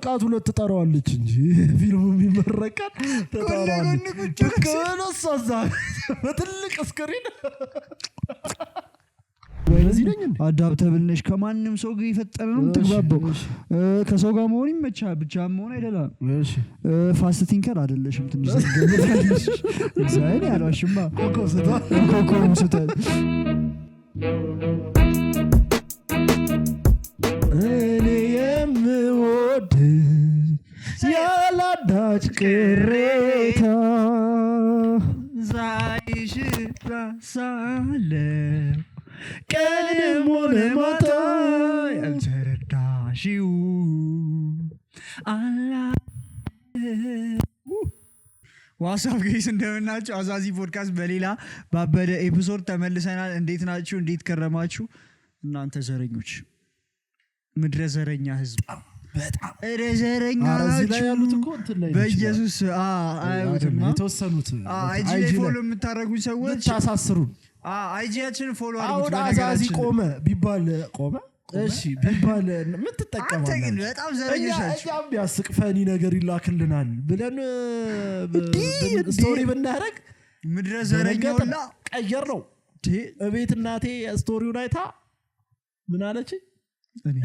ምርቃቱ ሁለት ተጣራዋለች እንጂ ፊልሙ የሚመረቃል ተጣራዋለች ከነሳዛ በትልቅ ስክሪን ወይዚህ ነኝ አዳፕተብል ነሽ ከማንንም ሰው ጋር ይፈጠረው ትግባባው ከሰው ጋር መሆን ይመቻል ብቻ መሆን አይደለም እሺ ፋስት ቲንከር አይደለሽም ትንሽ ዘገበታለሽ ዛሬ ያሏሽማ ኮኮሰታ እኔ የምወድ ያላዳች ቅሬታ ዛይሽ ራሳለ ቀንም ሆነ ማታ ያልተረዳሽው ዋትስአፕ ጋይስ እንደምናችሁ አዛዚ ፖድካስት በሌላ ባበደ ኤፒሶድ ተመልሰናል እንዴት ናችሁ እንዴት ከረማችሁ እናንተ ዘረኞች ምድረ ዘረኛ ህዝብ በጣም ዘረኛ ናችሁ ያሉት እኮ እንትን ላይ በኢየሱስ አይውትማ የተወሰኑት አይጂ ፎሎ የምታረጉኝ ሰዎች ታሳስሩን አይጂያችን ፎሎ አድርጉት አዛዚ ቆመ ቢባል ቆመ እሺ ቢባል ምን ተጠቀማለህ በጣም ዘረኞች ናቸው እኛም ቢያስቅ ፈኒ ነገር ይላክልናል ብለን ስቶሪ ብናረግ ምድረ ዘረኛውና ቀየር ነው እቤት እናቴ ስቶሪውን አይታ ምን አለች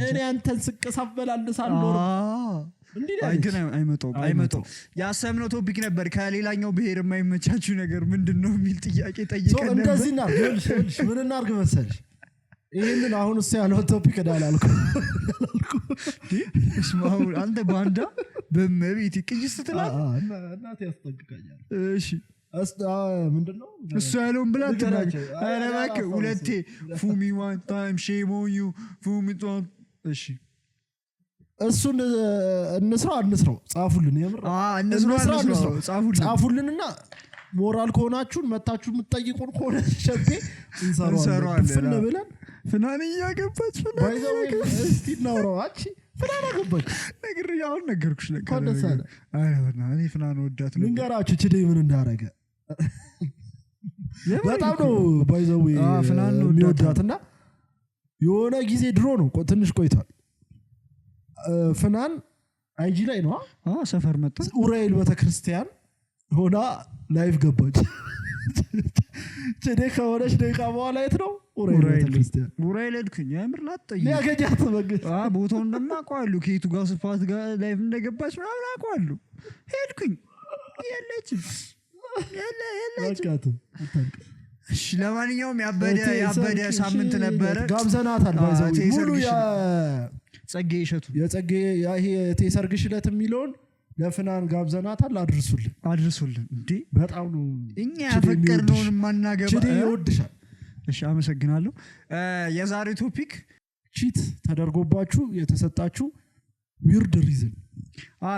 እኔ አንተን ስቀሳበላልሳለሁ እንዴ ግን አይመጣው ያሰብነው ቶፒክ ነበር ከሌላኛው ብሄር የማይመቻችሁ ነገር ምንድነው የሚል ጥያቄ ጠይቀን ነበር እንደዚህና ምን እናርግ መሰልሽ ይሄንን አሁን እሱ ያለው ቶፒክ እንዳላልኩ እስማው አንተ ባንዳ በመቤት ቅጅስ ትላል እናቴ ያስጠንቅቀኛል እሺ ምንድነው እሱ ያለውን ብላ ተናገር አረ እባክህ ሁለቴ ፉሚ ዋን ታይም ሼም ኦን ዩ ፉሚ እሺ እሱን እንስራው ጻፉልን የምር ጻፉልንና ሞራል ከሆናችሁን መታችሁ የምትጠይቁን ከሆነ ሸቤ እንሰራዋለን ፍን ብለን ፍናን ያገባች እስቲ እናውራው አቺ ፍናን ያገባች ነገር ያው ነገርኩሽ ለካለ እኔ ፍናን ወዳት ነው ንገራችሁ ችዴ ምን እንዳረገ በጣም ነው ባይዘው ፍናን ወዳትና የሆነ ጊዜ ድሮ ነው ትንሽ ቆይቷል ፍናን አይጂ ላይ ነው ሰፈር መጣ ኡራኤል ቤተክርስቲያን ሆና ላይቭ ገባች ችዴ ከሆነች ደቂቃ በኋላ የት ነው ኡራኤል ቤተክርስቲያን ኡራኤል ልኩኝ ያምር ላጠይ ያገኛት በግድ ቦታው እንደማቋሉ ከይቱ ጋር ስፋት ጋር ላይቭ እንደገባች ምናምን አቋሉ ሄድኩኝ የለችም እሺ ለማንኛውም ያበደ ሳምንት ነበረ ጋብዘናታል ባይዘው ሙሉ ጸጌ ይሸቱ የጸጌ ይሄ ተሰርግሽለት የሚለውን ለፍናን ጋብዘናታል አድርሱልን እንዴ በጣም ነው እኛ ያፈቀርነውን ማናገባ ችዴ ይወድሻል እሺ አመሰግናለሁ የዛሬ ቶፒክ ቺት ተደርጎባችሁ የተሰጣችሁ ዊርድ ሪዝን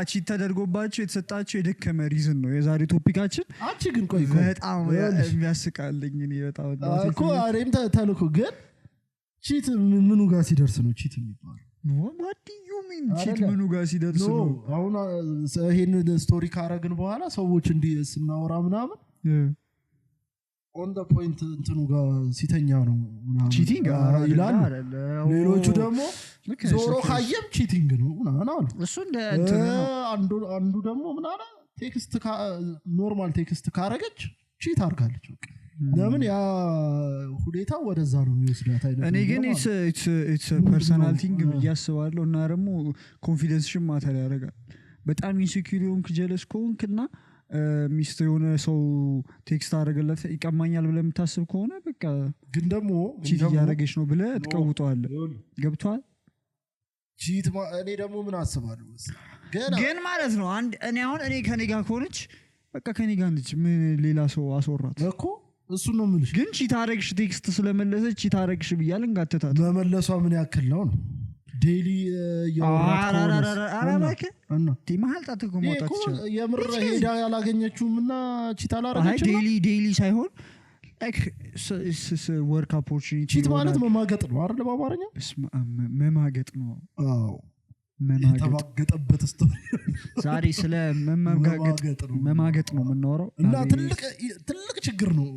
ቺት ተደርጎባችሁ የተሰጣችሁ የደከመ ሪዝን ነው የዛሬ ቶፒካችን አንቺ ግን ቆይ በጣም የሚያስቃልኝ እኔ በጣም እኮ አሬም ተልኮ ግን ቺት ምኑ ጋር ሲደርስ ነው ቺት የሚባለው what do you mean ቺት ምኑ ጋር ሲደርስ ነው አሁን ይሄን ስቶሪ ካረግን በኋላ ሰዎች እንዲህ ስናወራ ምናምን on the point እንትኑ ጋር ሲተኛ ነው ምናምን ቺቲንግ ይላል ሌሎቹ ደግሞ ዞሮ ካየም ቺቲንግ ነው ምናምን እሱ እንደ አንዱ ደግሞ ምናምን ቴክስት ኖርማል ቴክስት ካረገች ቺት አርጋለች በቃ ለምን ያ ሁኔታ ወደዛ ነው የሚወስዳት አይደል እኔ ግን it's a personal thing ያስባለሁ እና ደግሞ ኮንፊደንስሽን ማተር ያደርጋል በጣም ኢንሴኩር ሆንክ ጀለስ ኮንክና ሚስት የሆነ ሰው ቴክስት አረገለት ይቀማኛል ብለ የምታስብ ከሆነ በቃ ግን ደግሞ ቺት ያረገሽ ነው ብለ ትቀውጣለህ ገብቷል ቺት እኔ ደግሞ ምን አስባለሁ ግን ማለት ነው እኔ ከኔ ጋር ከሆነች በቃ ከኔ ጋር ነች ምን ሌላ ሰው አስወራት እኮ እሱ ነው ምልሽ ግን ቺት አረግሽ ቴክስት ስለመለሰች ቺት አረግሽ ብያል እንጋተታት በመለሷ ምን ያክል ነው ዴሊ ያወራክ እና ቲማል ታጥቆ ሞታች የምር ሄዳ ያላገኘችውምና ቺት አላረገችም ዴሊ ሳይሆን like work opportunity ቺት ማለት መማገጥ ነው አይደል በአማርኛ መማገጥ ነው አዎ ተባገጠበት ስቶሪ ዛሬ ስለ መማገጥ ነው የምናወራው እና ትልቅ ችግር ነው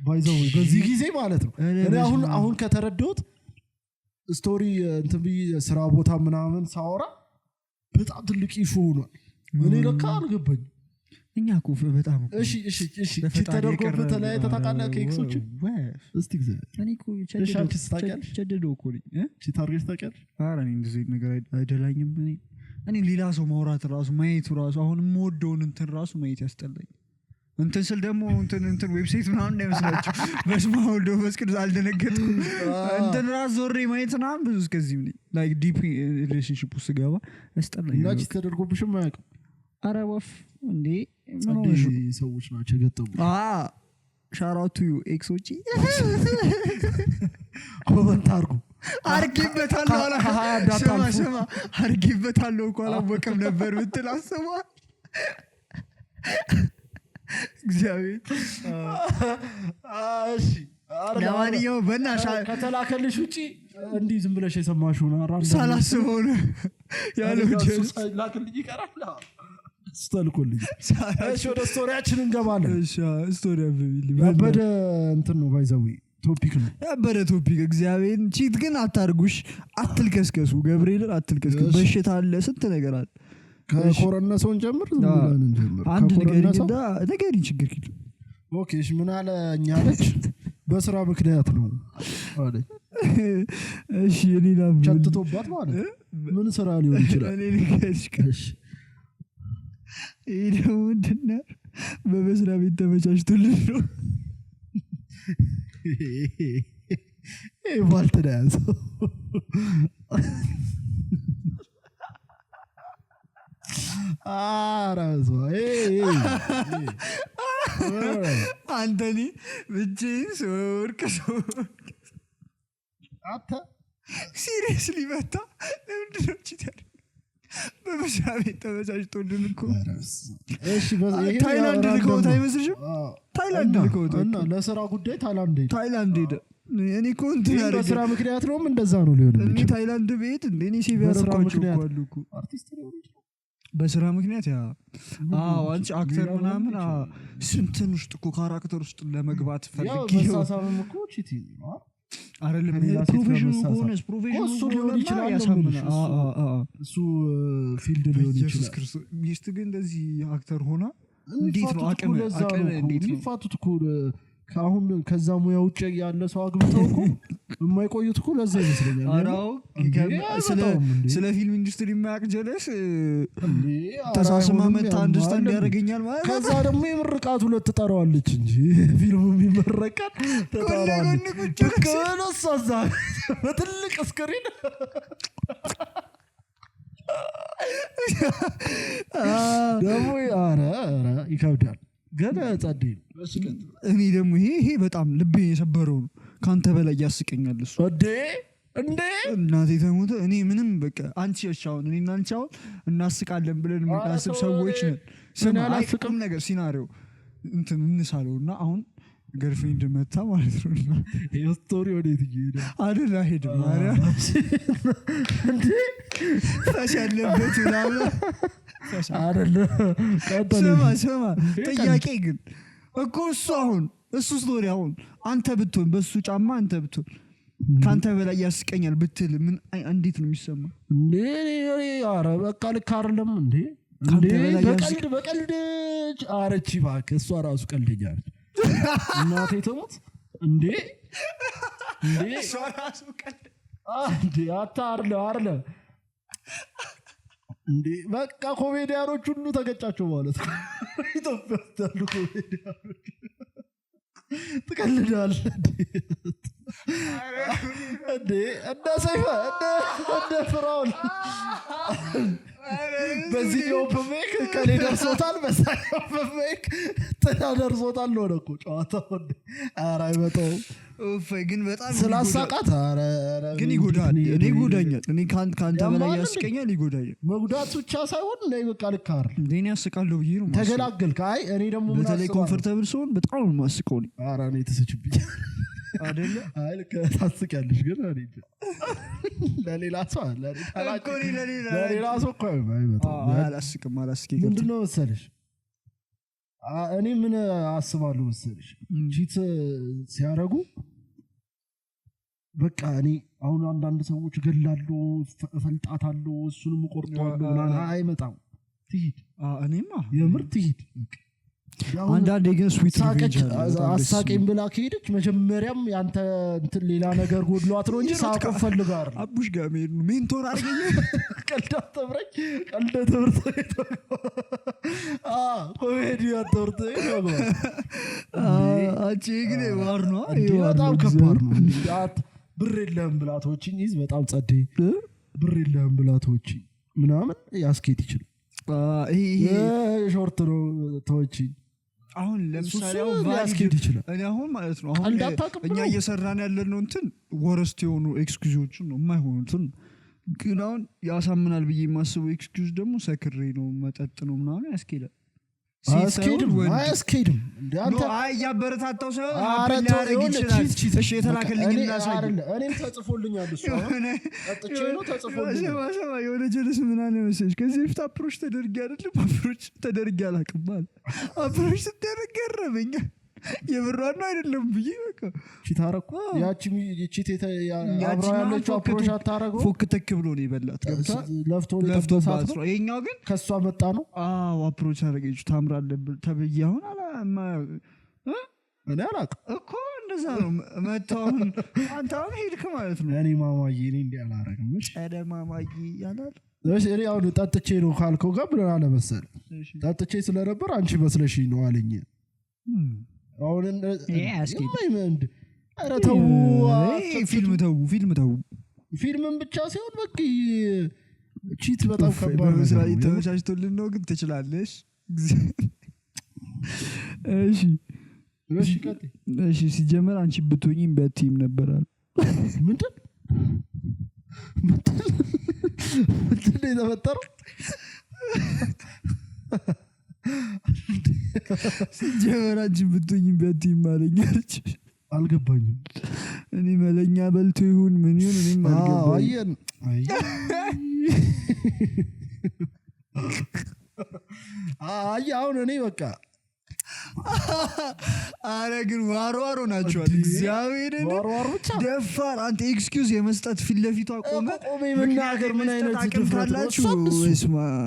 ባይዘው በዚህ ጊዜ ማለት ነው እኔ አሁን ከተረዳሁት ስቶሪ እንትን ስራ ቦታ ምናምን ሳወራ በጣም ትልቅ ኢሹ ሆኗል። እኔ ለካ አልገባኝ። እኛ እኮ በጣም እሺ ተደርጎ በተለያየ ተታቃለ ከኤክሶች እስቲ ግዜ እኔ እኮ ቸደዶ እኮ ነኝ ታርጌት ታውቂያለሽ? ኧረ እኔ እንደዚህ ነገር አይደላኝም። እኔ ሌላ ሰው ማውራት ራሱ ማየቱ ራሱ አሁን የምወደውን እንትን ራሱ ማየት ያስጠላኝ። እንትን ስል ደግሞ እንትን ዌብሳይት ምናምን እንዳይመስላችሁ በስመ አብ ወወልድ ወመንፈስ ቅዱስ አልደነገጥኩም። እንትን ራሱ ዞሬ ማየት ምናምን ብዙ እስከዚህም ላይክ ዲፕ ሪሌሽንሺፕ ውስጥ ገባ ያስጠላኝ። ናች ተደርጎብሽም አያውቅም? ኧረ ወፍ እንዴ ሰዎች ናቸው የገጠሙ። ሻራቱ ኤክሶች ኮመንት አርጉ። አርጌበታለሁ እኮ አላወቀም ነበር ብትል አስበዋል። እግዚአብሔር እሺ ለማንኛውም ከተላከልሽ ውጪ እንዲህ ዝም ብለሽ የሰማሽውን ሳላስበው ነው ያለው ላክልኝ ይቀራል ስተልኩልኝ። እሺ ወደ ስቶሪያችን እንገባለን። እሺ ስቶሪ ያበደ እንትን ነው ባይዘዊ ቶፒክ ነው ያበደ ቶፒክ። እግዚአብሔርን ቺት ግን አታርጉሽ፣ አትልከስከሱ፣ ገብርኤልን አትልከስከሱ። በሽታ አለ፣ ስንት ነገር አለ። ከኮሮና ሰውን ጀምር ዝም ብለን እንጀምር። አንድ ነገር ችግር ይል ኦኬ። እሺ ምን አለ እኛ አለች በስራ ምክንያት ነው አለች። እሺ እኔና ቸትቶባት ማለት ምን ስራ ሊሆን ይችላል? እኔ ልከስከሽ ይሄ ምንድን ነው? በመስሪያ ቤት ተመቻችቶልን ነው ባልተዳያዘ አንተኒ ብቻዬን ስወርቅ አንተ ሲሪየስሊ መታ ለምንድን ነው ቺት ያለ? በመስሪያ ቤት ተመቻችቶልን እኮ ታይላንድ ልከውት አይመስልሽም? ታይላንድ ልከውት እና ለስራ ጉዳይ ታይላንድ ሄደ። እኔ እኮ እንትን በስራ ምክንያት ነው እንደዛ ነው ሊሆን እኔ ታይላንድ ቤት እንደ እኔ ሴቭ ያደረኳቸው እኮ አሉ እኮ በስራ ምክንያት አንቺ አክተር ምናምን ስንትን ውስጥ እኮ ካራክተር ውስጥ ለመግባት ፈልጊ አይደለም። ፕሮፌሽኑ ከሆነስ ፕሮፌሽኑ ሊሆን ይችላል፣ እሱ ፊልድ ሊሆን ይችላል። ሚስት ግን እንደዚህ አክተር ሆና እንዴት ነው አቅም እንዴት ነው ይፋቱት እኮ አሁን ከዛ ሙያ ውጭ ያለ ሰው አግብተው እኮ የማይቆዩት እኮ ለዛ ይመስለኛል። ስለ ፊልም ኢንዱስትሪ የማያውቅ ጀለስ ተሳስማ መታ አንደርስታንድ ያደርገኛል ማለት ከዛ ደግሞ የምርቃት ሁለት ትጠራዋለች እንጂ ፊልሙ የሚመረቃት ተጠራዋለች ከነሳዛ በትልቅ ስክሪን ደግሞ ይከብዳል። ገና ጸዴ እኔ ደግሞ ይሄ በጣም ልቤ የሰበረው ነው። ካንተ በላይ ያስቀኛል እሱ እንዴ እናቴ ተሞተ። እኔ ምንም በቃ አንቺ አሁን እኔና አንቺ አሁን እናስቃለን ብለን የምናስብ ሰዎች ነን። ስማ አይፍቅም ነገር ሲናሪዮ እንትን እንሳለውና አሁን ገርፍሬንድ መታ ማለት ነው። ይሄ ስቶሪ ወዴት ይሄዳል? አይደል አይሄድም ማርያም እንዴ ታሽ ያለበት ምናምን አይደል ስማ ጥያቄ ግን እኮ እሱ አሁን እሱ ስቶሪ አሁን አንተ ብትሆን በሱ ጫማ አንተ ብትሆን ካንተ በላይ ያስቀኛል ብትል ምን እንዴት ነው የሚሰማ? እንዴ ኧረ በቃ ልክ አይደለም እንዴ በቀልድ አረቺ እባክህ እሷ ራሱ ቀልደኛ ነች። እናቴ ተሞት እንዴ እሷ ራሱ ቀልድ አታርለ እንዴ በቃ ኮሜዲያኖች ሁሉ ተገጫቸው ማለት ነው። ኢትዮጵያ ውስጥ ያሉ ኮሜዲያኖች ትቀልዳለህ እንዴ እንደ ሰይፈ እንደ ፍራውል በዚህ ኦፕሜክ ከሌ ደርሶታል፣ በዛ ኦፕሜክ ጥላ ደርሶታል። ሆነ እኮ ጨዋታው ኧረ አይመጣው ግን በጣም ስላሳቃት ግን ይጎዳል። እኔ ይጎዳኛል። እኔ ካንተ በላይ ያስቀኛል፣ ይጎዳኛል። መጉዳት ብቻ ሳይሆን ላይ በቃ ልክ አይደል እንዴ እኔ ያስቃለሁ ብዬ ነው ተገላገልክ። አይ እኔ ደግሞ በተለይ ኮምፎርታብል ሲሆን በጣም ነው የማስቀው። ኧረ እኔ ተሰችብኝ አይደለ አይ ልክ ታስቂያለሽ ግን እኔ ለሌላ ሰው ለሌላ ሰው እኮ አላስቅም። ምንድን ነው መሰለሽ እኔ ምን አስባለሁ መሰለሽ ቺት ሲያረጉ በቃ እኔ አሁን አንዳንድ ሰዎች ገላለሁ እፈልጣታለሁ እሱንም ቆርጠዋለሁ አይመጣም ትሂድ እኔማ የምር ትሂድ አንዳንዴ ግን ስዊት ሪቬንጅ አሳቄም ብላ ከሄደች መጀመሪያም ያንተ እንትን ሌላ ነገር ጎድሏት ነው እንጂ ሳቆ ፈልጋር አቡሽ ጋር መሄድ ነው ሜንቶር አድርገኝ ቀልዳ ተብረኝ ቀልዳ ትምህርት ኮሜዲ ትምህርት አንቺ ግን ዋር ነው በጣም ከባድ ነው ብር የለህም ብላቶችን ይዝ በጣም ጸዴ ብር የለህም ብላቶችን ምናምን ያስኬት ይችላል ይሄ ሾርት ነው ተወችኝ አሁን ለምሳሌ ቫሊድ ይችላል እኔ አሁን ማለት ነው አሁን እኛ እየሰራን ያለነው እንትን ወረስት የሆኑ ኤክስኪዩዞችን ነው የማይሆኑትን ግን አሁን ያሳምናል ብዬ የማስበው ኤክስኪዩዝ ደግሞ ሰክሬ ነው መጠጥ ነው ምናምን ያስኬዳል አያስኬድም አንተ እያበረታታው ሰው ሊያደርግ ይችላል እሺ የተላከልኝ እናሳይ እኔም ተጽፎልኛል እሱ ጠጥቼ ነው ተጽፎልኝ የሆነ ጀለስ ምናምን መሰለሽ ከዚህ በፊት አፕሮች ተደርጌ አይደለም አፕሮች ተደርጌ አላቅባል አፕሮች ስትደረግ ገረመኝ የብሯን ነው አይደለም ብዬ በቃ ቺታረኩ ያቺ ቺት አብራ ያለችው አፕሮች አታረገው ፎክ ተክ ብሎ ነው ይበላት ገብታ ለፍቶ ባስ ነው ይሄኛው ግን ከሷ መጣ ነው አፕሮች አረገች ታምራለህ ተብዬ አሁን እኔ አላውቅም እኮ እንደዛ ነው መጣውን አንተ አሁን ሄድክ ማለት ነው እኔ ማማዬ እኔ እንዴ አላረግም ጨደ ማማዬ ያላል እኔ አሁን ጠጥቼ ነው ካልከው ጋር ብለና ለመሰለ ጠጥቼ ስለነበር አንቺ መስለሽ ነው አለኝ አሁን ያስኬድ ኧረ ተው ፊልም ተው ፊልምን ብቻ ሲሆን በቃ ቺት በጣም ከባድ ነው ተመቻችቶልን ነው ግን ትችላለሽ እሺ ሲጀመር አንቺ ብትሆኚም በቲም ነበራል ምንድን የተፈጠረው ሲጀመር አንቺ ብትሆኚም በቲም ማለኛለች አልገባኝም እኔ መለኛ በልቶ ይሁን ምን ይሁን እኔም አልገባኝም አሁን እኔ በቃ አረ ግን ዋሮ ናቸዋል እግዚአብሔር ደፋር አንተ ኤክስኪውዝ የመስጠት ፊት ለፊቷ ቆመ መናገር ምን አይነት ካላችሁ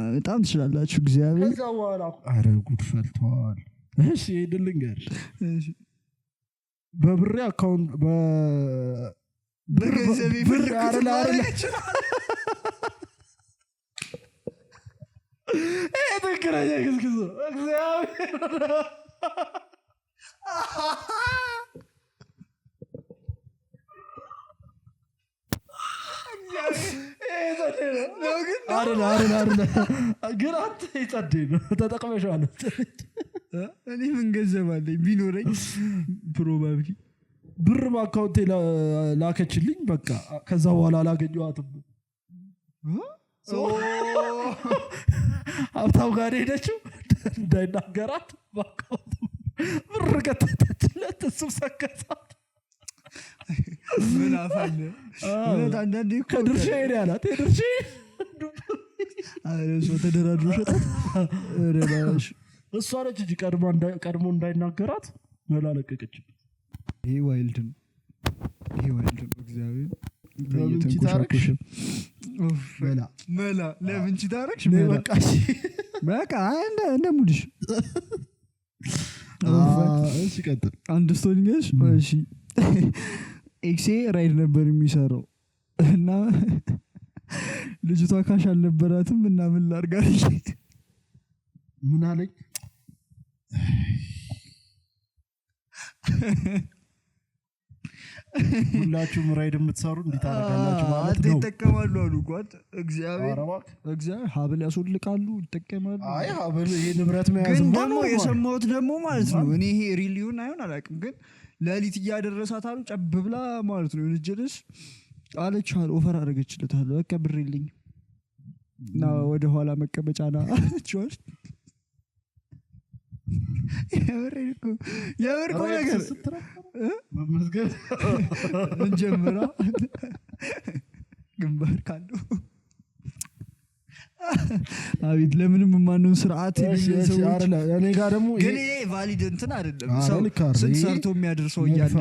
በጣም ትችላላችሁ እግዚአብሔር ከዛ በኋላ አረ ጉድ ፈልቷል እሺ ድልንገር በብሬ አካውንት በገንዘብ ብር አረላ ትክክለኛ ግዝግዝ እግዚአብሔር ግን አንተ የጸዴ ነው ተጠቅመሻል እኔ ምን ገንዘብ አለኝ ቢኖረኝ ፕሮባብሊ ብር በአካውንቴ ላከችልኝ በቃ ከዛ በኋላ አላገኘኋትም ሀብታው ጋር ሄደችው እንዳይናገራት ብር ከተተችለት እሱም ሰከሳት ምን አፋለ አንዳንዴ ከድርሻ ሄደ ያላት የድርሻ ሰው ተደራድሮ ሸጣት እሷ ነች እንጂ ቀድሞ እንዳይናገራት መላለቀቀች ይሄ ዋይልድ ነው እግዚአብሔር መላ ለምን ቺታረክሽ በቃ እንደ ሙድሽ እሺ ቀጥል አንድ ስቶሪንግሽ እሺ ኤክሴ ራይድ ነበር የሚሰራው እና ልጅቷ ካሽ አልነበራትም እና ምን ላርጋሽ ምን አለኝ ሁላችሁም ራይድ የምትሰሩ እንዴት አደረጋላችሁ ማለት ነው ይተከማሉ አሉ ጓድ እግዚአብሔር ሀብል ያስወልቃሉ ይተከማሉ አይ ሀብል ይሄ ንብረት መያዝ ደግሞ የሰማሁት ደግሞ ማለት ነው እኔ ይሄ ሪሊዩን አይሆን አላውቅም ግን ለሊት እያደረሳት አሉ ጨብ ብላ ማለት ነው ልጅልሽ አለቻል ኦፈር አደረገችለታል በቃ ብር የለኝም እና ወደ ኋላ መቀመጫና አለችዋል የምር እኮ ነገር መመዝገብ እንጀምራ ግንባር ካለው አቤት ለምንም ማንም ስርዓት እኔ ጋር ደግሞ ግን ይሄ ቫሊድ እንትን አይደለም ሰው ስንት ሰርቶ የሚያደርሰው እያለ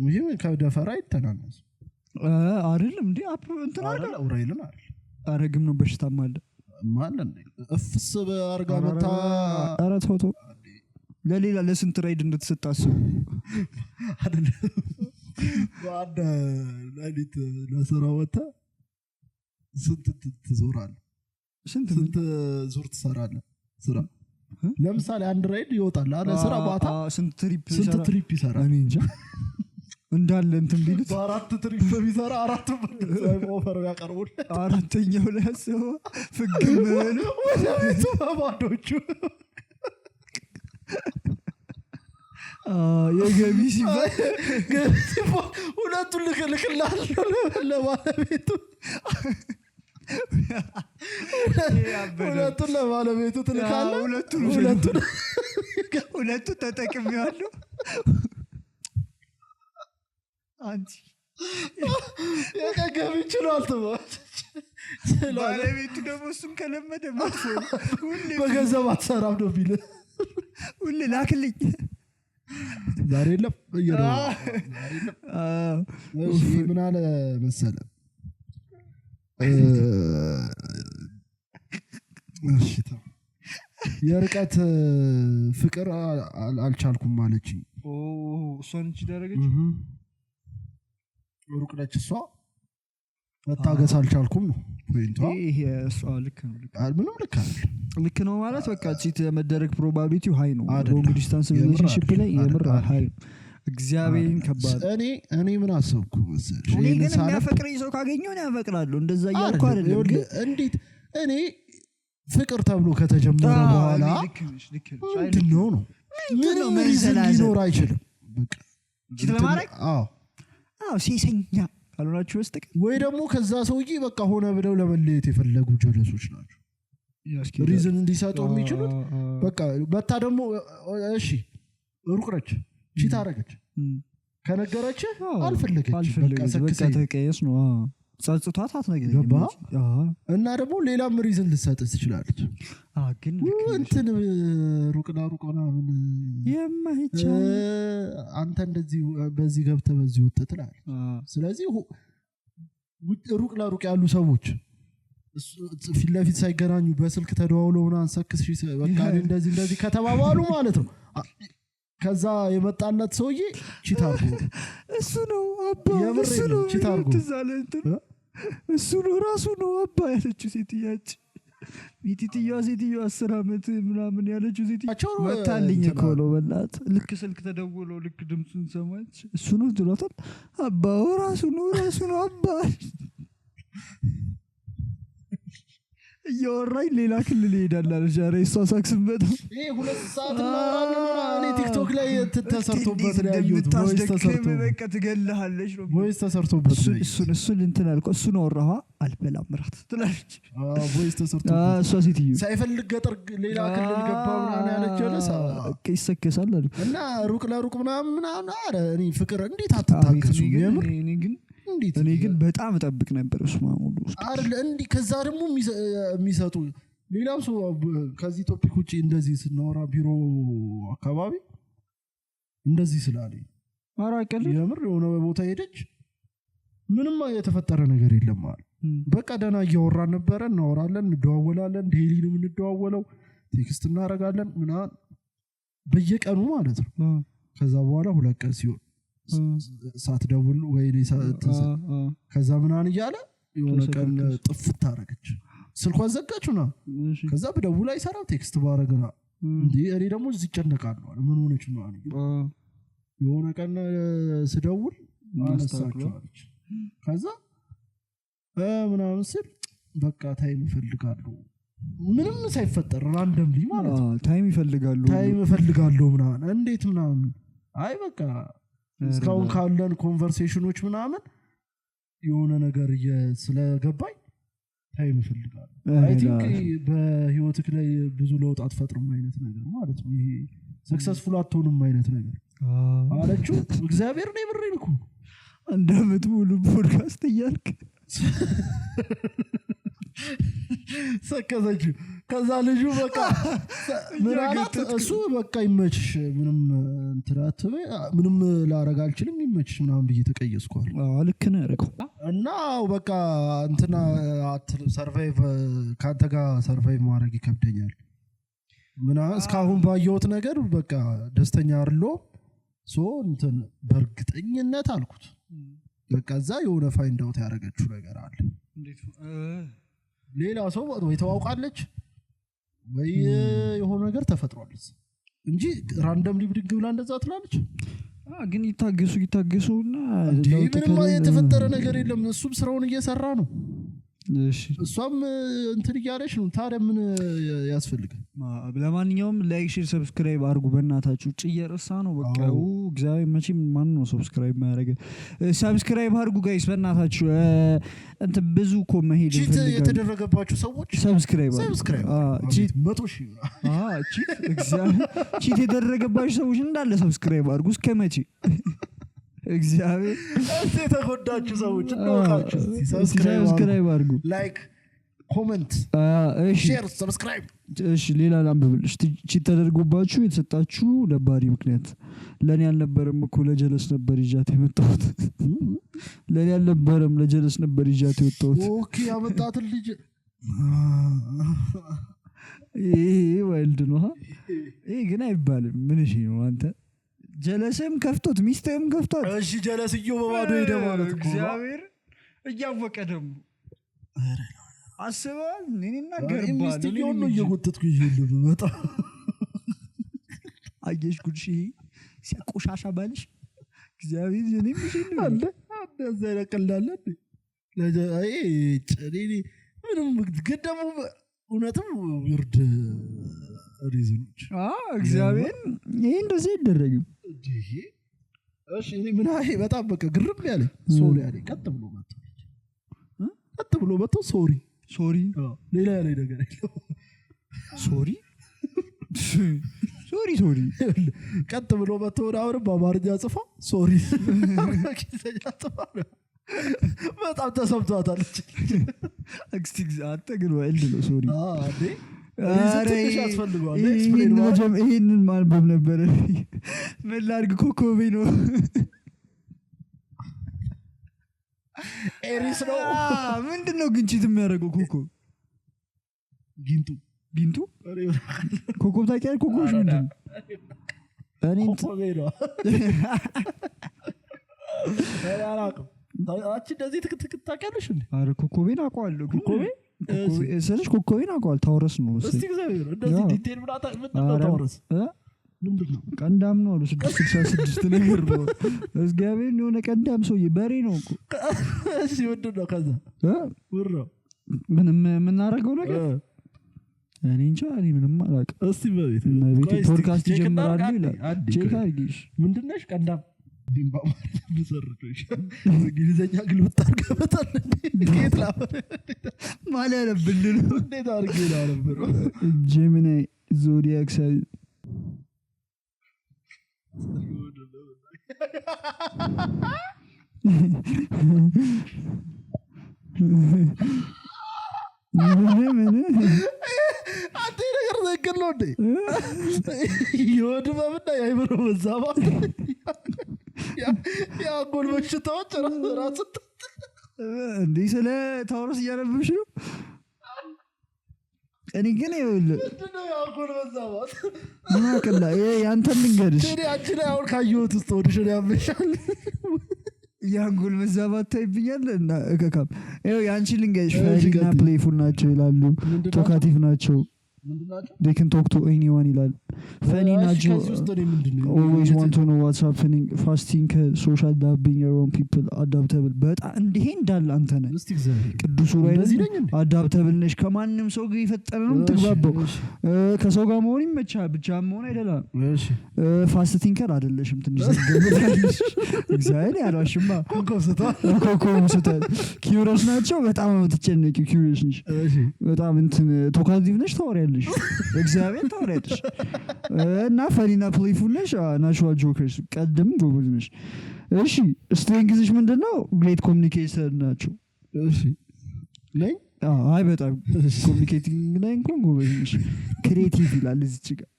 ይሄ ከደፈራ ይተናነስ አይደለም እንዴ እንትን አይደል ኡራይልን አይደል አረግም ነው በሽታም አለ ማለት እፍስ በአርጋ መታ አራት ፎቶ ለሌላ ለስንት ራይድ እንደተሰጣሰው አይደል ባዳ ለሊት ለስራ ወጣ ስንት ትዞራለህ ስንት ዙር ትሰራለህ ስራ ለምሳሌ አንድ ራይድ ይወጣል አለ ስራ ባታ ስንት ትሪፕ ይሰራል እኔ እንጃ እንዳለ እንትን ቢሉት በአራት ትሪፕ ቢሰራ አራት ኦፈር ያቀርቡል አራተኛው ላይ ያሰው ፍግም ነው ወደ ቤቱ ባዶቹ የገቢ ሲባል ሁለቱን ልክልክላለሁ ለባለቤቱ ሁለቱን ለባለቤቱ ትልካለህ ሁለቱን ተጠቅሜዋለሁ አንቺ የገቢ ይችላል ተባለ ባለቤቱ ደግሞ እሱን ከለመደ መጥፎ ሁሌ በገንዘብ አትሰራም ነው ቢል ሁሌ ላክልኝ ዛሬ የለም እሺ ምን አለ መሰለ እሺ የርቀት ፍቅር አልቻልኩም ማለችኝ እሷን እንጂ ደረገች ሩቅ ነች እሷ መታገስ አልቻልኩም ነው ፖይንቷ ይሄ እሷ ልክ ነው ምንም ልክ ነው ማለት በቃ ቺት መደረግ ፕሮባቢሊቲው ሃይ ነው ሎንግ ዲስታንስ ሪሌሽንሺፕ ላይ የምር ሃይ እግዚአብሔርን ከባድ እኔ ምን አሰብኩ መሰለሽ እኔ ግን የሚያፈቅረኝ ሰው ካገኘው ነው ያፈቅራለሁ እንደዛ እያልኩ አይደለም ግን እንዴት እኔ ፍቅር ተብሎ ከተጀመረ በኋላ ምንድነው ነው ምንም ሪዝን ሊኖር አይችልም በቃ ቺት ለማድረግ ሴሰኛ ካልሆናችሁ በስተቀር ወይ ደግሞ ከዛ ሰውዬ በቃ ሆነ ብለው ለመለየት የፈለጉ ጀለሶች ናቸው ሪዝን እንዲሰጡ የሚችሉት በቃ በታ ደግሞ እሺ ሩቅ ነች ቺት አረገች ከነገረች አልፈለገች በቃ ተቀየስ ነው ጸጽቷት አትነግረኝ እና ደግሞ ሌላም ሪዝን ልትሰጥ ትችላለች ግን እንትን ሩቅና ሩቅና ምን የማይቻል አንተ እንደዚህ በዚህ ገብተ በዚህ ወጣ ትላለች ስለዚህ ሩቅ ለሩቅ ያሉ ሰዎች ፊት ለፊት ሳይገናኙ በስልክ ተደዋውለው ምናምን ሰክስ በቃ እንደዚህ ከተባባሉ ማለት ነው ከዛ የመጣለት ሰውዬ ቺት አርጎ እሱ ነው አባ እሱ ነው ቺት አርጎ እሱ ነው ራሱ ነው አባ ያለችው ሴትያች ሚቲቲያ ሴትዮ 10 አመት ምናምን ያለችው ሴትዮ ወጣልኝ እኮ ነው በላት ልክ ስልክ ተደውሎ ልክ ድምጹን ሰማች እሱ ነው ትሏታል አባ ራሱ ነው አባ እያወራኝ ሌላ ክልል ይሄዳል አለ ዛሬ እሷ ሳክስበት ይሄ 2 ሰዓት እናወራለን እኔ ቲክቶክ ላይ ተሰርቶበት ላይ ያዩት ቮይስ ተሰርቶ በቃ ትገልሃለሽ ነው ቮይስ ተሰርቶበት እሱን እንትን አልቆ እሱ ነው ወራዋ አልበላም ምራት ትላለች ቮይስ ተሰርቶበት እሷ ሴትዮ ሳይፈልግ ገጠር ሌላ ክልል ገባ ምናምን ያለች ወለሳ ይሰከሳል አለ እና ሩቅ ለሩቅ ምናምን አረ እኔ ፍቅር እንዴት አትታገሱ የምር እኔ ግን በጣም እጠብቅ ነበር እሱ ማሙሉ አይደል እንዴ ከዛ ደግሞ የሚሰጡ ሌላም ሰው ከዚህ ቶፒክ ውጪ እንደዚህ ስናወራ ቢሮ አካባቢ እንደዚህ ስላለኝ አራቀል የምር የሆነ ቦታ ሄደች ምንም የተፈጠረ ነገር የለም ማለት በቃ ደና እያወራን ነበር እናወራለን እንደዋወላለን ዴሊ ነው የምንደዋወለው ቴክስት እናረጋለን ምናምን በየቀኑ ማለት ነው ከዛ በኋላ 2 ቀን ሲሆን ሳትደውል ወይኔ ከዛ ምናን ይያለ የሆነ ቀን ጥፍት አረገች ስልኳን ዘጋችውና ከዛ በደውል አይሰራም ቴክስት ባረገና እንዴ እኔ ደግሞ እዚህ ጨነቃለሁ ምን ሆነች ነው አለ የሆነ ቀን ስደውል አነሳችኋለች ከዛ ምናምን ስል በቃ ታይም ይፈልጋሉ ምንም ሳይፈጠር ራንደምሊ ማለት ነው ታይም ይፈልጋሉ ምናምን እንዴት ምናምን አይ በቃ እስካሁን ካለን ኮንቨርሴሽኖች ምናምን የሆነ ነገር ስለገባኝ ታይም ይፈልጋል አይ ቲንክ በህይወትክ ላይ ብዙ ለውጥ አትፈጥርም አይነት ነገር ማለት ነው ይሄ ሰክሰስፉል አትሆንም አይነት ነገር አለችው እግዚአብሔር ነው ይብርልኩ አንድ አመት ሙሉ ፖድካስት እያልክ ሰከሰችው ከዛ ልጁ በቃ ምን አላት እሱ በቃ ይመችሽ ምንም እንትራት ምንም ላረጋ አልችልም ይመችሽ ምናምን ብዬ ተቀየስኳል ልክ ነው ያረከው እና በቃ እንትና ሰርቫይቭ ካንተ ጋር ሰርቫይቭ ማድረግ ይከብደኛል ምና እስካሁን ባየሁት ነገር በቃ ደስተኛ አይደለሁም ሶ እንትን በርግጠኝነት አልኩት በቃ እዛ የሆነ ፋይንድ አውት ያደረገችው ነገር አለ እንዴት ሌላ ሰው ወይ ተዋውቃለች ወይ የሆነ ነገር ተፈጥሯል እንጂ ራንደምሊ ብድግ ብላ እንደዛ ትላለች ግን ይታገሱና ምንም የተፈጠረ ነገር የለም እሱም ስራውን እየሰራ ነው እሺ እሷም እንትን እያለች ነው ታዲያ ምን ያስፈልጋል ለማንኛውም ላይክ ሼር ሰብስክራይብ አድርጉ በእናታችሁ እየረሳ ነው በቃ እግዚአብሔር መቼም ማን ነው ሰብስክራይብ ማድረግ ሰብስክራይብ አድርጉ ጋይስ በእናታችሁ እንት ብዙ እኮ መሄድ ይፈልጋል የተደረገባችሁ ሰዎች ሰብስክራይብ ቺት 100,000 ቺት እግዚአብሔር ቺት የተደረገባችሁ ሰዎች እንዳለ ሰብስክራይብ አድርጉ እስከመቼ እግዚአብሔር ተጎዳችሁ ሰዎች እንደወቃችሁ ሰብስክራይብ አድርጉ ላይክ ኮሜንት ሼር ሰብስክራይብ እሺ ሌላ ላምብልሽ ቺት ተደርጎባችሁ የተሰጣችሁ ለባሪ ምክንያት ለኔ ያልነበረም እኮ ለጀለስ ነበር ይጃት የመጣሁት ለኔ ያልነበረም ለጀለስ ነበር ይጃት የወጣሁት ኦኬ ያመጣት ልጅ ዋይልድ ነው ይሄ ግን አይባልም ምን እሺ ነው አንተ ጀለስም ከፍቶት ሚስተም ከፍቶት እሺ ጀለስዮ በባዶ ሄደ ማለት እኮ እግዚአብሔር እያወቀ ደግሞ አስበዋል እኔና ገርባ ሚስተዮ ነው እየጎተትኩ ይሄልብ መጣ አየሽ ጉድሽ ሲቆሻሻ ባልሽ እግዚአብሔር እኔም ይሽል አለ እንደዛ ይቀልዳል ለይ ጨሪኒ ምንም ገደሙ እውነትም ይርድ ሪዝኖች እግዚአብሔር ይሄ እንደዚህ ይደረግም እሺ እኔ ምን አይ በጣም በቃ ግርም ያለ ሶሪ ያለ ቀጥ ብሎ መጥቶ ሶሪ ሌላ ያለ ነገር አይደለም ሶሪ ቀጥ ብሎ መጥቶ አሁን በአማርኛ ጽፋ ሶሪ በኪሰኛ ጽፋ በጣም ተሰምቷታለች አንተ ግን ወልድ ነው ሶሪ አዴ ትንሽ ያስፈልገዋል ይህንን ማንበብ ነበረ ምን ላድርግ ኮኮቤ ነው ኤሪስ ነው ምንድነው ግንቺት የሚያደርገው ኮኮ ጊንቱ ኮኮብ ታውቂያለሽ ኮኮብሽ ምንድን ነው ኮኮቤ ነው አላውቅም አንቺ እንደዚህ ታውቂያለሽ እንዴ አረ ኮኮቤን አውቀዋለሁ ስለሽ ኮኮቤን አውቀዋል ታውረስ ነው እስቲ እግዚአብሔር እንደዚህ ዲቴል ብላታ ምንድነው ታውረስ ምንድነው ቀንዳም ነው 666 ነገር ነው እግዚአብሔር የሆነ ቀንዳም ሰውዬ በሬ ነው እኮ እሺ ምንድነው ከዛ ወራ ምንም የምናደርገው ነገር እኔ እንጃ እኔ ምንም አላውቅም እስቲ በቤት ፖድካስት ጀምራሉ ይላል ቼክ አድርጊሽ ምንድነሽ ቀንዳም ዲምባ ብሰርቶሽ እንግሊዘኛ ግልብጥ አድርገበታል እንዴት ላፈረ ማለት ለብልን እንዴት አድርጌ ነበር ጄሚኒ ዞዲያክ ሳይ አንተ ነገር ዘግሎ እንዴ ይወድ በምና ያይብሮ መዛባት ያ ጎል በሽታዎች ራስ እንዴ ስለ ታውረስ እያነበብሽ ነው እኔ ግን ይኸውልህ ያ ጎል መዛባት ማከላ ያንተን ልንገርሽ እኔ አንቺ ላይ አሁን ካየሁት ውስጥ ወድሽን ያመሻል ያንጎል መዛባት ታይብኛል እና እከካም ይኸው ያንቺ ልንገርሽ ፈሪና ፕሌይፉል ናቸው ይላሉ ቶካቲቭ ናቸው they can talk to anyone ይላል ፈኒ ናቸው always want to know what's happening fasting social dabbing around people adaptable በጣም እንዴ እንዳለ አንተ ነህ ቅዱስ ዑራኤል adaptable ነሽ ከማንም ሰው ጋር ይፈጠረንም ትግባባው ከሰው ጋር መሆን ይመቻል ብቻ መሆን አይደለም እሺ ፋስት ቲንከር አይደለሽም ትንሽ ገበታለሽ እግዚአብሔር ያሏሽማ ኮኮስታ ኪዩረስ ናቸው በጣም ተጨነቂ ኪዩረስ ነሽ በጣም እንትን ቶካቲቭ ነሽ ታወሪያለሽ እግዚአብሔር ታወሪያለሽ እና ፈኒና ፕሌይፉል ነሽ ናቹራል ጆከርስ ቀደም ጎበዝ ነሽ እሺ ስትሬንግዝሽ ምንድነው ግሬት ኮሚኒኬተር ናቸው እሺ ነኝ አይ በጣም ኮሚኒኬቲንግ ላይ እንኳን ጎበዝ ነሽ ክሬቲቭ ይላል እዚህ ጋር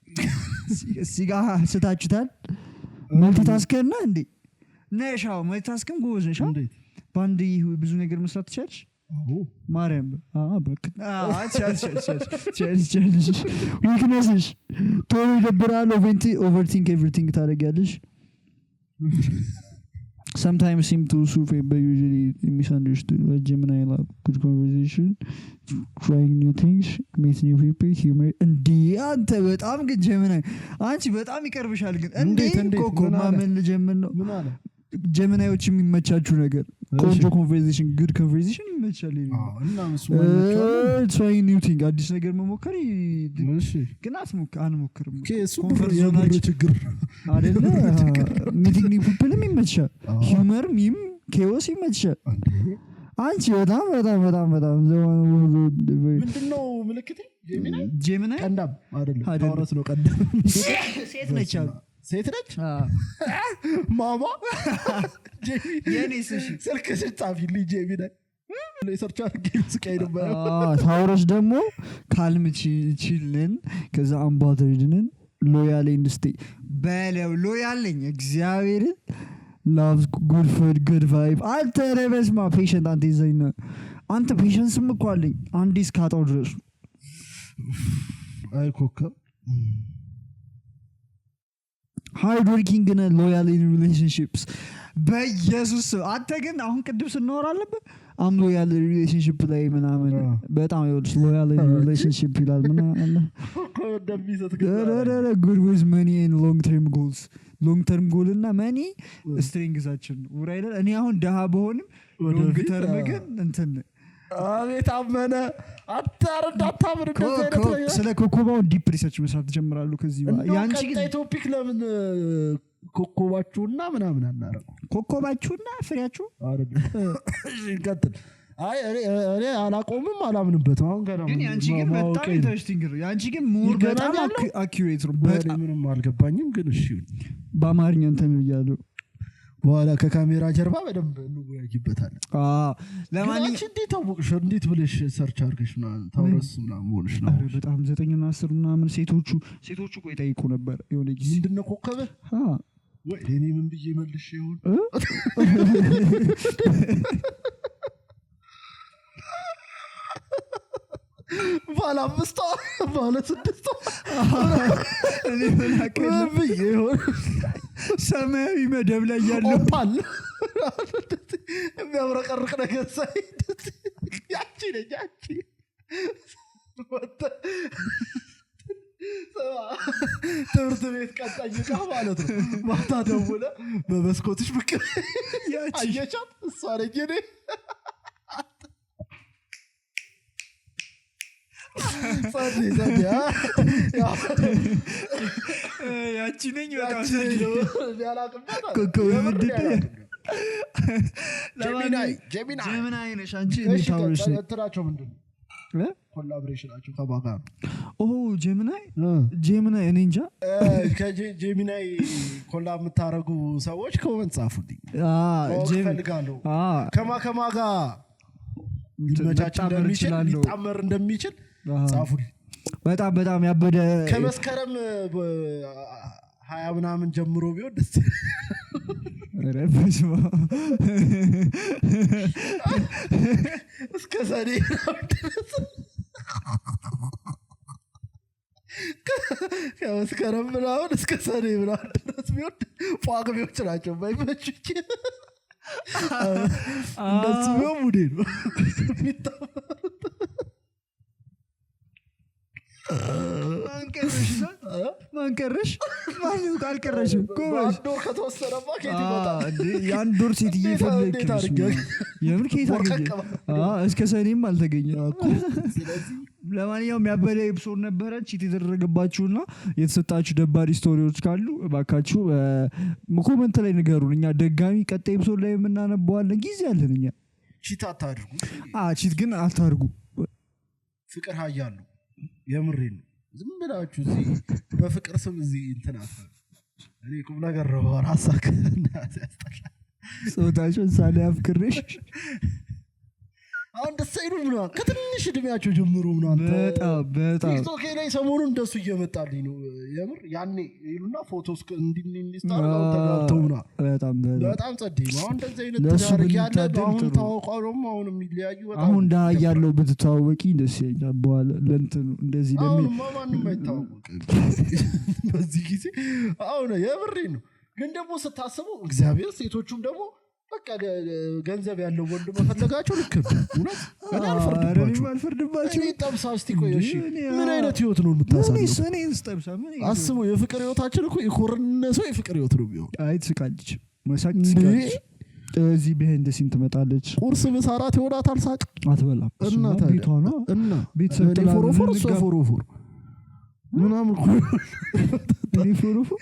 ሲጋ ስታችሁታል መልቲታስከርና እንዴ ነሻው መልቲታስከም ጎበዝ ነሽ ባንድ ብዙ ነገር መስራት ትችላለሽ ማርያም በቃ ቻልሽ ዊክነስሽ ቶሎ ይደብራል ኦቨርቲንክ ኤቭሪቲንግ ታደርጊያለሽ sometimes seem to suffer but usually misunderstood like Gemini love good conversation trying new things meet new people humor እንዴ አንተ በጣም ግን Gemini አንቺ በጣም ይቀርብሻል ግን እንዴት ኮኮ ማመን ልጀምር ነው ጀሚናዮች የሚመቻችሁ ነገር ቆንጆ ኮንቨርሴሽን ጉድ ኮንቨርሴሽን ይመቻል እና trying new thing አዲስ ነገር መሞከር ግን አንሞክርም ኮንፈረንስ ችግር አይደለ ሚቲንግ ኒው ፒፕልም ይመቻል ሂውመር ሚም ኬዎስ ይመቻል አንቺ በጣም ምንድነው ምልክት ጀሚናይ ቀንዳም አይደለም ታውረስ ነው ቀንዳም ሴት ነች ሴት ማማ የኔስ እሺ ስልክሽ ጻፊልኝ ጀሚናይ ለሰርች አርጌልስ ቀይደባ ታውረስ ደግሞ ካልም ቺልን ከዛ አምባደርድንን ሎያል ኢንስቲ በለው ሎያል ነኝ እግዚአብሔርን loves good food good vibe አንተ ረበስማ ፔሽንት አንተ ይዘኝ አንተ ፔሽንስም እኮ አለኝ አንዲስ ካጣው ድረስ አይ ኮካ hard working and loyal in relationships በኢየሱስ አንተ ግን አሁን ቅድም ስንወራ አለበት አም ሎያል ሪሌሽንሺፕ ላይ ምናምን በጣም ይወድሽ ሎያል ኢን ሪሌሽንሺፕ ይላል ምናምን ደምይሰት good with money and long term goal እና money ስትሪንግዛችን ውራይለ እኔ አሁን ደሃ በሆንም long term ግን እንትን አቤት አመነ አታምር ስለ ኮኮባው ዲፕ ሪሰርች መስራት ጀምራሉ ከዚህ ያንቺ ግን ቶፒክ ለምን ኮኮባችሁና ምናምን አናረው ኮኮባችሁና ፍሬያችሁ እንቀጥል አይ እኔ አላቆምም አላምንበትም አሁን ገና ግን ያንቺ ግን በጣም ኢንተረስቲንግ ነው ያንቺ ግን ሞር በጣም አኩሬት ነው በጣም ምንም አልገባኝም ግን እሺ በአማርኛ እንትን ይያሉ በኋላ ከካሜራ ጀርባ በደንብ እንወያይበታለን ለማንኛውም እንዴት ታውቁሽ እንዴት ብለሽ ሰርች አርገሽ ነው ታውረስ ምናምን ሆነሽ ነው በጣም 9 እና 10 ምናምን ሴቶቹ ቆይ ጠይቁ ነበር የሆነ ጊዜ ምንድነው ኮከበ ወይ እኔ ምን ብዬ መልሽ ይሁን ባለ 5 ባለ 6 እኔ ምናከለ ይሁን ሰማያዊ መደብ ላይ ያለው ኦፓል የሚያብረቀርቅ ነገር ሳይት ያቺ ትምህርት ቤት ቀጣኝ ቃ ማለት ነው ማታ ደውለ በመስኮትሽ ብቅ አየቻት እሷ ነኝ እኔ ያቺ ነኝ ጀሚናይ ነሽ አንቺ ታውሪሽ እንትራቸው ምንድነው ኮላቦሬሽናቸው ከባጋ ጀሚናይ እኔ እንጃ ከጀሚናይ ኮላብ የምታረጉ ሰዎች ኮመንት ጻፉልኝ ፈልጋለሁ ከማ ጋር ሊጣመር እንደሚችል ጻፉልኝ በጣም ያበደ ከመስከረም 20 ምናምን ጀምሮ ቢሆን ደስ ረበስማ እስከ ሰኔ ከመስከረም ምናምን እስከ ሰኔ ምናምን ድረስ ቢሆን ጳጉሜዎች ናቸው ባይመችኝ እንደሱ ቢሆን ሙዴ ነው ማንቀረሽ ማንም ካልቀረሽም ኮባሽ ዶር ከተወሰነማ ከት ይመጣል ያን ዶር ሴትዬ ፈለግሽ የምር ከት አገኘ እስከ ሰኔም አልተገኘ ለማንኛውም ያበደ ኤፒሶድ ነበረች የተደረገባችሁና የተሰጣችሁ ደባሪ ስቶሪዎች ካሉ እባካችሁ ኮሜንት ላይ ንገሩን እኛ ደጋሚ ቀጣይ ኤፒሶድ ላይ የምናነባዋለን ጊዜ አለን እኛ ቺት አታድርጉ ቺት ግን አታድርጉ ፍቅር ሀያሉ የምሬን ዝም ብላችሁ እዚህ በፍቅር ስም እዚህ እንትናት እኔ ቁም ነገር ነው ራሳክ ያስጠላ ሶታሽን ሳለ አፍክርሽ አሁን ደስ አይሉም ምናምን ከትንሽ እድሜያቸው ጀምሮ ምናምን በጣም ቲክቶክ ላይ ሰሞኑን እንደሱ እየመጣልኝ ነው የምር ያኔ ይሉና ፎቶስ እንዲስታር ተጋብተው ምናምን በጣም ጸዴ ነው አሁን እንደዚህ አይነት ታሪክ ያለ አሁን ታውቀው ደግሞ አሁን የሚለያዩ በጣም አሁን ዳ ያለው ብትታወቂ ደስ ይላል በኋላ ለእንትኑ እንደዚህ ማንም አይታወቅ በዚህ ጊዜ አሁን የምሬ ነው ግን ደግሞ ስታስበው እግዚአብሔር ሴቶቹም ደግሞ በቃ ገንዘብ ያለው ወንድ መፈለጋቸው ልክ ነው እውነት እኔ አልፈርድባቸው ጠብሳ እስቲ ቆይ እሺ ምን አይነት ህይወት ነው የምታሳልፈው እኔስ ጠብሳ ምን አስበው የፍቅር ህይወታችን እኮ የኮረነሰው የፍቅር ህይወት ነው ቢሆን አይ ትስቃለች መሳቅ ትስቃለች እዚህ ቢሃይንድ ሲን ትመጣለች ቁርስ ምሳራት ይወዳታል ሳቅ አትበላም እና ቤቷ ነው እና ቤተሰብ ፎሮፎር ሶፎሮፎር ምናምን እኔ ፎሮፎር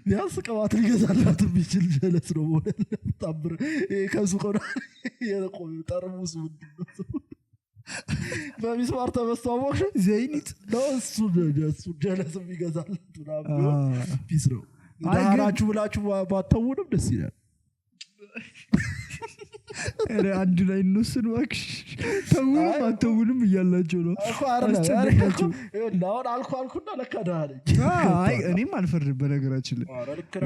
ቢያንስ ቅባት ሊገዛላት የሚችል ጀለስ ነው ሞዴል ታብር ከሱቅ ሆነ የቆዩ ጠርሙስ ምንድነው በሚስማር ተበስተዋወሽ ዘይኒት ነው እሱ ጀለስ የሚገዛላት ምናምን ፒስ ነው ዳራችሁ ብላችሁ ባተውንም ደስ ይላል አረ አንድ ላይ እንወስን እባክሽ ተውንም አተውንም እያላችሁ ነው እኮ አረጋችሁ ለአሁን አልኩና ለካ ዳለች አይ እኔም አልፈርድም በነገራችን ላይ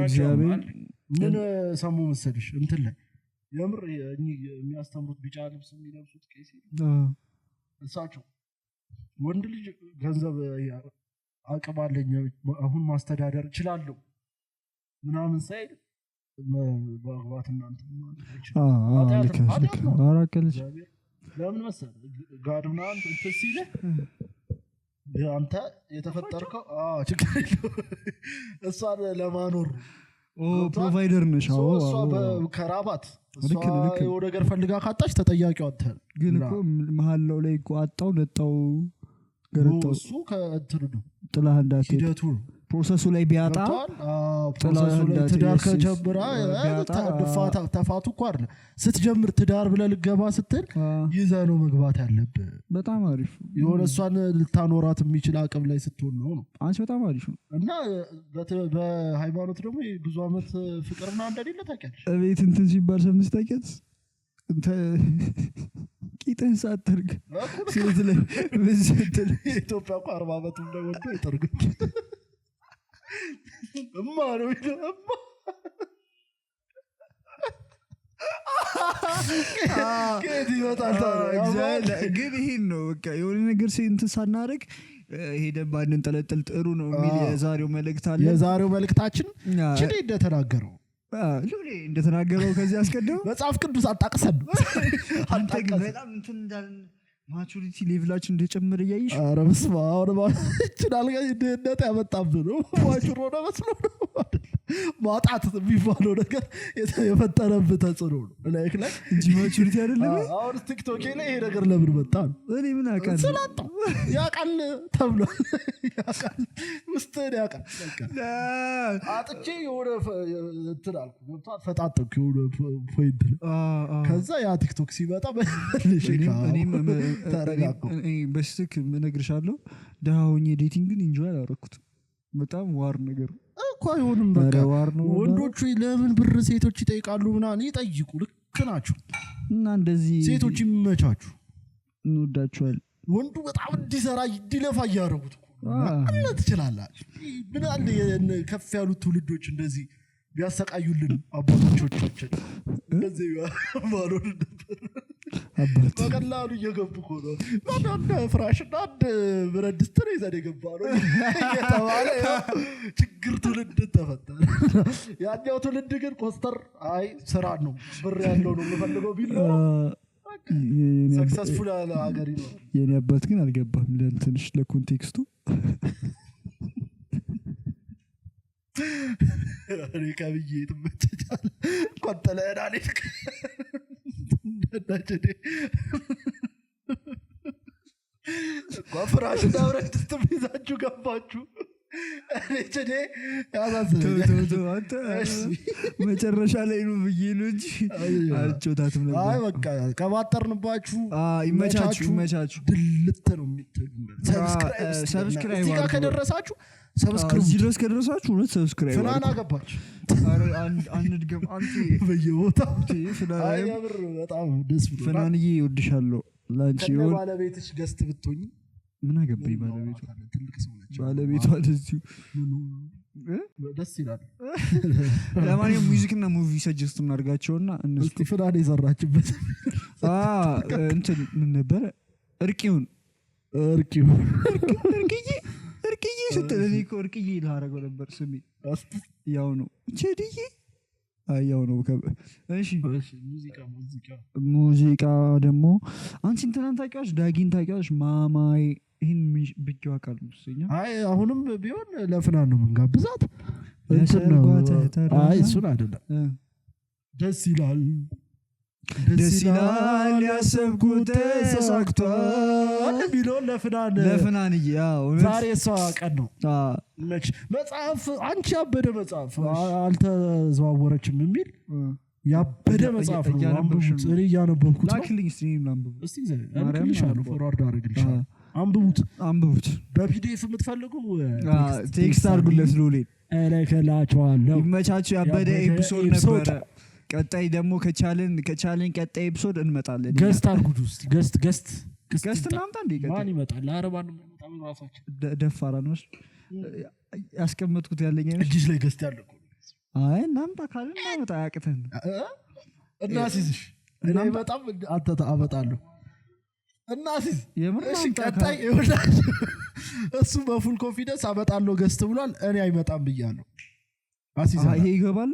እግዚአብሔር ምን ሰሙ መሰልሽ እንትን ላይ የምር የሚያስተምሩት ቢጫ ልብስ የሚለብሱት ቄስ እሳቸው ወንድ ልጅ ገንዘብ አቅም አለኝ አሁን ማስተዳደር እችላለሁ ምናምን ሳይል በአግባት እናንተ አራከልሽ ለምን መሰለህ ጋድና አንተ ሲለ አንተ የተፈጠርከው ችግር የለውም እሷን ለማኖር ፕሮቫይደር ነሽ እሷ በከራባት እሷ የሆነ ነገር ፈልጋ ካጣች ተጠያቂው አንተ ግን እኮ መሐላው ላይ እኮ አጣው ነጣው ገረጣው እሱ ከእንትኑ ነው ጥላህ እንዳትሄድ ሂደቱ ነው ፕሮሰሱ ላይ ቢያጣ ፕሮሰሱ ላይ ትዳር ከጀምራ ተፋቱ እኮ አይደል ስትጀምር ትዳር ብለህ ልገባ ስትል ይዘህ ነው መግባት ያለብህ በጣም አሪፍ የሆነ እሷን ልታኖራት የሚችል አቅም ላይ ስትሆን ነው አንቺ በጣም አሪፍ ነው እና በሃይማኖት ደግሞ ብዙ አመት ፍቅርና እንደሌለ ታውቂያለሽ እቤት እንትን ሲባል ሰምተሽ ታውቂያለሽ ቂጥን ሳትርግ ሴት ላይ በዚህ ኢትዮጵያ እኮ 40 አመት እንደወጣ ይጠርገች እማ ነው እማ ከዲ ይወጣል ግን ይሄን ነው በቃ የሆነ ነገር እንትን ሳናደርግ ሄደን ባንንጠለጥል ጥሩ ነው የሚል የዛሬው መልእክት አለ የዛሬው መልእክታችን ችኔ እንደተናገረው ሉሌ እንደተናገረው ከዚህ አስቀድሞ መጽሐፍ ቅዱስ አጣቀሰን አንተ ግን በጣም እንትን እንዳልን ማቹሪቲ ሌቭላችን እንደጨመረ ያይሽ አረብስ ማውራ ይችላል እንደት ያመጣብህ ነው ማቹር ሆነ መስሎ ነው ማጣት የሚባለው ነገር የፈጠረብህ ተጽዕኖ ነው ላይክ ላይ እንጂ ማቹሪቲ አይደለም አሁን ቲክቶክ ላይ ይሄ ነገር ለምን መጣ እኔ ምን አውቃለሁ ስላጣው ያቃል ተብሎ ያቃል ውስጥህን ያቃል በቃ አጥቼ የሆነ እንትን አልኩ ገብቷል ፈጣጠኩ የሆነ ፖይንት ከዛ ያ ቲክቶክ ሲመጣ እኔም ተረጋግኩ በስልክ እነግርሻለሁ ዳውን ዴቲንግን ኢንጆይ አላደረኩት በጣም ዋር ነገር እኮ አይሆንም በቃ ወንዶቹ ለምን ብር ሴቶች ይጠይቃሉ ምናምን ይጠይቁ ልክ ናቸው እና እንደዚህ ሴቶች ይመቻቹ እንወዳቸዋል ወንዱ በጣም እንዲሰራ እንዲለፋ እያደረጉት አለ ትችላላችሁ ምን አለ ከፍ ያሉት ትውልዶች እንደዚህ ቢያሰቃዩልን አባቶቻችን እንደዚህ ማሮን ነበር አባት በቀላሉ እየገቡ እኮ ነው አንድ ፍራሽና አንድ ብረት ድስት ነው ይዘን የገባ ነው እየተባለ ችግር ትውልድ ተፈጠረ ያኛው ትውልድ ግን ኮስተር አይ ስራ ነው ብር ያለው ነው የምፈልገው ቢል ሰክሰስፉል ሀገር ነው የኔ አባት ግን አልገባም ለእንትንሽ ለኮንቴክስቱ እኔ ከብዬ ትመቸቻል ቆንጠለና ኔ እንደናቸኔ ፍራሽ ዳብረት ስትይዛችሁ ገባችሁ እኔ መጨረሻ ላይ ነው ብዬ ነው እንጂ አልጮታትም ነበር አይ በቃ ከባጠርንባችሁ ይመቻችሁ ድልት ነው ሰብስክራይብ እዚህ ጋር ከደረሳችሁ ሰብስክራይብ እዚህ ድረስ ከደረሳችሁ እውነት ሰብስክራይብ ፍናን አገባች አንድገም አንቺ በየቦታው አይ ያብር በጣም ደስ ብሎ ፍናንዬ እወድሻለሁ ላንቺ ይሁን ባለቤትሽ ገስት ብትሆኚ ምን አገባኝ ባለቤቷ ትልቅ ሰው ነች ባለቤቷ ለዚሁ ደስ ይላል ለማንኛውም ሙዚክና ሙቪ ሰጀስት እናድርጋቸውና እነሱ ፍናን የዘራችበት እንትን ምን ነበረ እርቂውን እርቅዬ ስትል እኔ እኮ እርቅዬ ላደርገው ነበር ስሜ ያው ነው ቼድዬ ያው ነው እሺ ሙዚቃ ደግሞ አንቺ እንትናን ታውቂዋለሽ ዳጊን ታውቂዋለሽ ማማይ ይህን ብቻው አቃል ሙስኛ አይ አሁንም ቢሆን ለፍናን ነው መንጋብዛት አይ እሱን አይደለም ደስ ይላል ያሰብኩት ተሳክቷል ቢሎን ለፍናን ያው ዛሬ እሷ ቀን ነው መጽሐፍ አንቺ ያበደ መጽሐፍ አልተዘዋወረችም የሚል ያበደ መጽሐፍ ነው አንብቡት እኔ እያነበብኩት ላክልኝ ስትሪም ላንብቡ እስቲ አልክልሻለሁ ፎርዋርድ አድርግልሻለሁ አንብቡት በፒዲኤፍ የምትፈልጉ ቴክስት አድርጉለት ሎሌ እልክላችኋለሁ ይመቻችሁ ያበደ ኤፒሶድ ነበረ ቀጣይ ደግሞ ከቻለን ቀጣይ ኤፒሶድ እንመጣለን ገስት አድርጉት ውስጥ ገስት እናምጣ እንዴ ማን ይመጣል አረባን ነው ራሳችን ደፋራ ነው ያስቀመጥኩት ያለኝ እጅሽ ላይ ገስት ያለው አይ እናምጣ ካልን እናመጣ ያቅተን እናሲዝሽ እኔ በጣም አንተ አመጣለሁ እናሲዝ እሺ ቀጣይ ይወዳል እሱ በፉል ኮንፊደንስ አመጣለሁ ገስት ብሏል እኔ አይመጣም ብያለሁ አሲዝ ይሄ ይገባል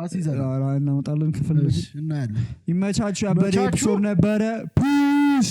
አሲዛራ እናመጣለን ከፈለግሽ እናያለን ይመቻችሁ ያበደ ኤፒሶድ ነበረ ፒስ